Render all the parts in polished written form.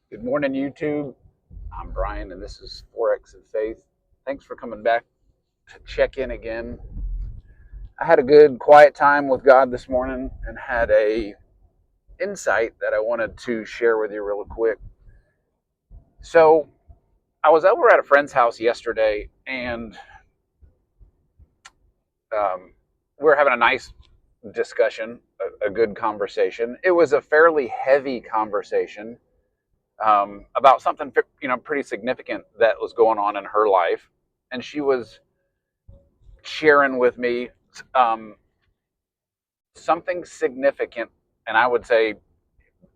Good morning, YouTube. I'm Brian, and this is Forex and Faith. Thanks for coming back to check in again. I had a good, quiet time with God this morning and had a insight that I wanted to share with you real quick. So I was over at a friend's house yesterday, and we were having a nice discussion, a good conversation. It was a fairly heavy conversation about something pretty significant that was going on in her life, and she was sharing with me um, something significant, and I would say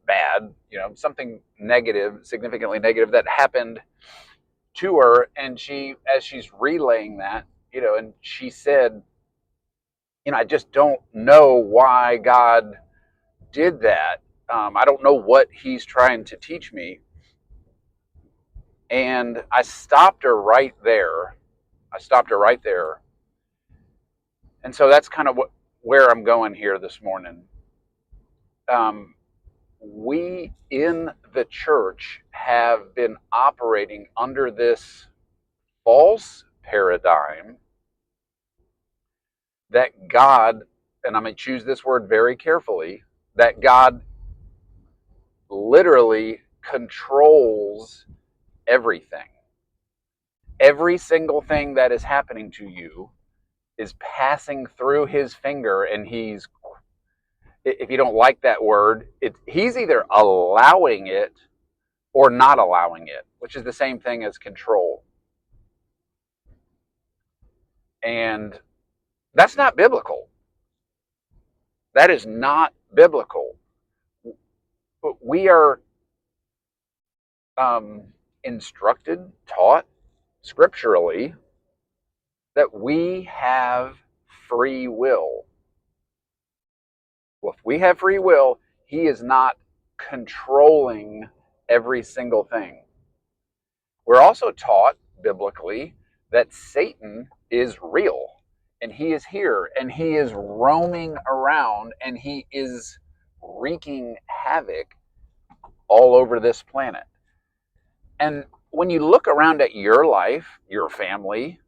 bad, something negative, significantly negative that happened to her. And as she's relaying that, and she said, I just don't know why God did that. I don't know what He's trying to teach me. And I stopped her right there. And so that's kind of where I'm going here this morning. We in the church have been operating under this false paradigm that God, and I'm going to choose this word very carefully, that God literally controls everything. Every single thing that is happening to you is passing through His finger, and if you don't like that word, He's either allowing it or not allowing it, which is the same thing as control. And that's not biblical. That is not biblical. But we are instructed, taught scripturally that we have free will. Well, if we have free will, He is not controlling every single thing. We're also taught biblically that Satan is real, and he is here, and he is roaming around, and he is wreaking havoc all over this planet. And when you look around at your life, your family,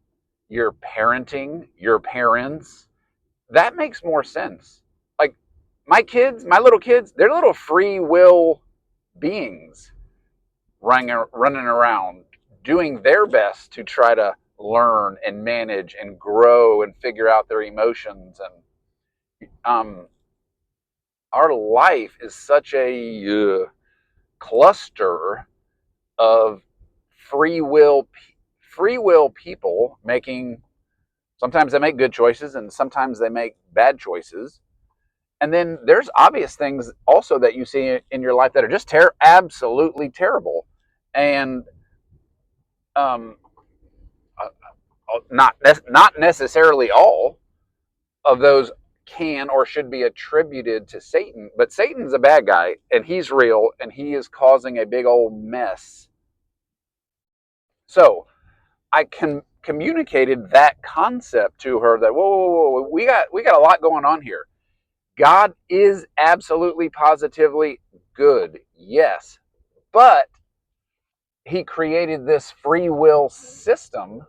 your parenting, your parents, that makes more sense. Like my little kids, they're little free will beings running around doing their best to try to learn and manage and grow and figure out their emotions. And our life is such a cluster of free will people making, sometimes they make good choices and sometimes they make bad choices. And then there's obvious things also that you see in your life that are just absolutely terrible. And um, not necessarily all of those can or should be attributed to Satan, but Satan's a bad guy, and he's real, and he is causing a big old mess. So I communicated that concept to her, that whoa, we got a lot going on here. God is absolutely positively good, yes, but He created this free will system,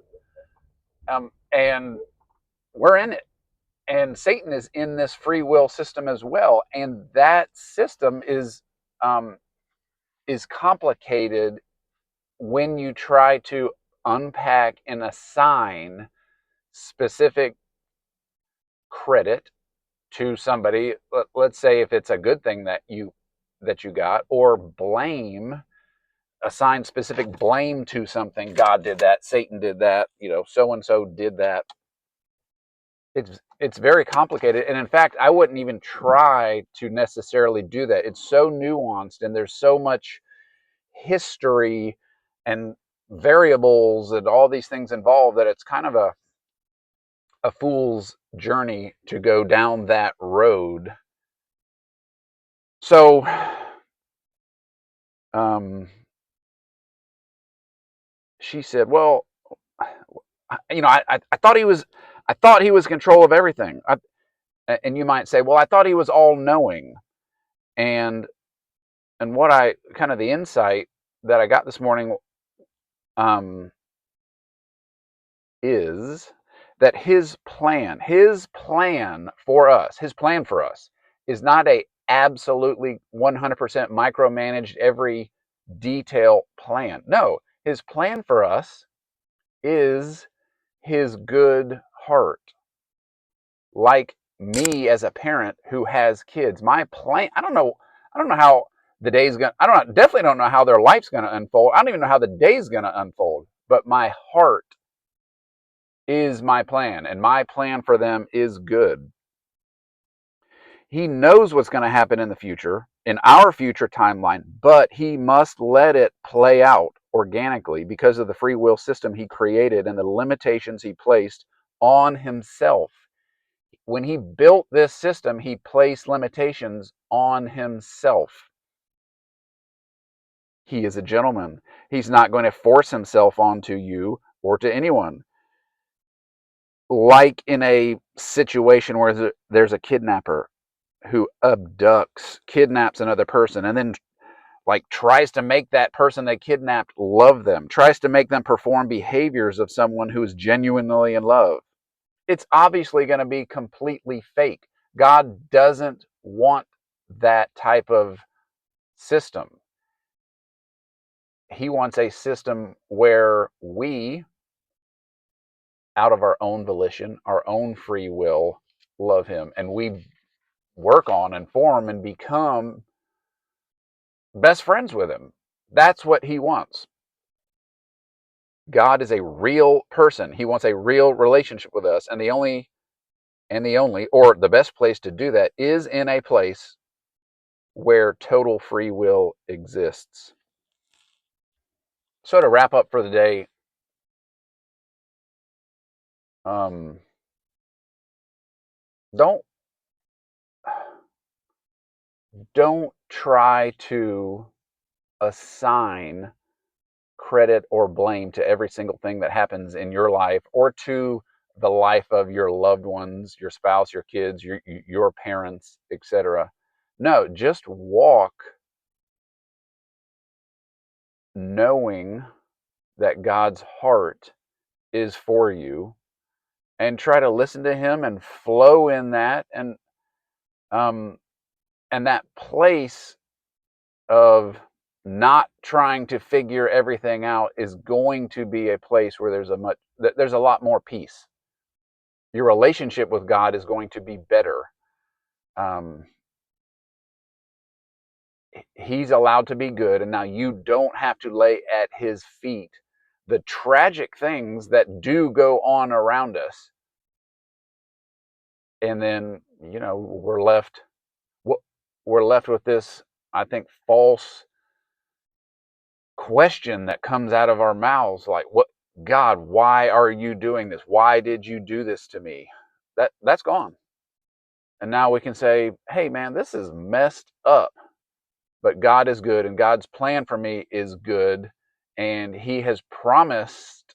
and we're in it. And Satan is in this free will system as well, and that system is complicated when you try to unpack and assign specific credit to somebody. Let's say if it's a good thing that you got, or blame, assign specific blame to something. God did that, Satan did that, so and so did that. It's very complicated, and in fact I wouldn't even try to necessarily do that. It's so nuanced, and there's so much history and variables and all these things involved that it's kind of a fool's journey to go down that road. So she said, well, I thought he was in control of everything. And you might say, well, I thought he was all knowing. And what I kind of the insight that I got this morning um, is that his plan for us, is not a absolutely 100% micromanaged every detail plan. No, his plan for us is his good heart. Like me as a parent who has kids, my plan, I don't know how the day's going to, definitely don't know how their life's going to unfold. I don't even know how the day's going to unfold, but my heart is my plan, and my plan for them is good. He knows what's going to happen in the future, in our future timeline, but he must let it play out organically because of the free will system he created and the limitations he placed on himself. When he built this system, he placed limitations on himself. He is a gentleman. He's not going to force himself onto you or to anyone. Like in a situation where there's a kidnapper who kidnaps another person, and then like tries to make that person they kidnapped love them, tries to make them perform behaviors of someone who is genuinely in love. It's obviously going to be completely fake. God doesn't want that type of system. He wants a system where we, out of our own volition, our own free will, love him, and we work on and form and become best friends with him. That's what he wants. God is a real person. He wants a real relationship with us, and the only or the best place to do that is in a place where total free will exists. So to wrap up for the day, um, don't try to assign credit or blame to every single thing that happens in your life or to the life of your loved ones, your spouse, your kids, your parents, etc. No, just walk knowing that God's heart is for you, and try to listen to him and flow in that, um and that place of not trying to figure everything out is going to be a place where there's a lot more peace. Your relationship with God is going to be better. Um, he's allowed to be good, and now you don't have to lay at his feet the tragic things that do go on around us. And then, we're left with this, I think, false question that comes out of our mouths, like, what, God, why are you doing this? Why did you do this to me? That's gone. And now we can say, hey man, this is messed up, but God is good, and God's plan for me is good, and he's promised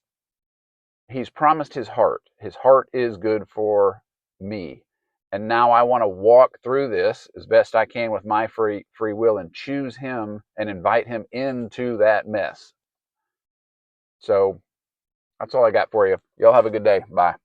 his heart. His heart is good for me. And now I want to walk through this as best I can with my free will and choose him and invite him into that mess. So that's all I got for you. Y'all have a good day. Bye.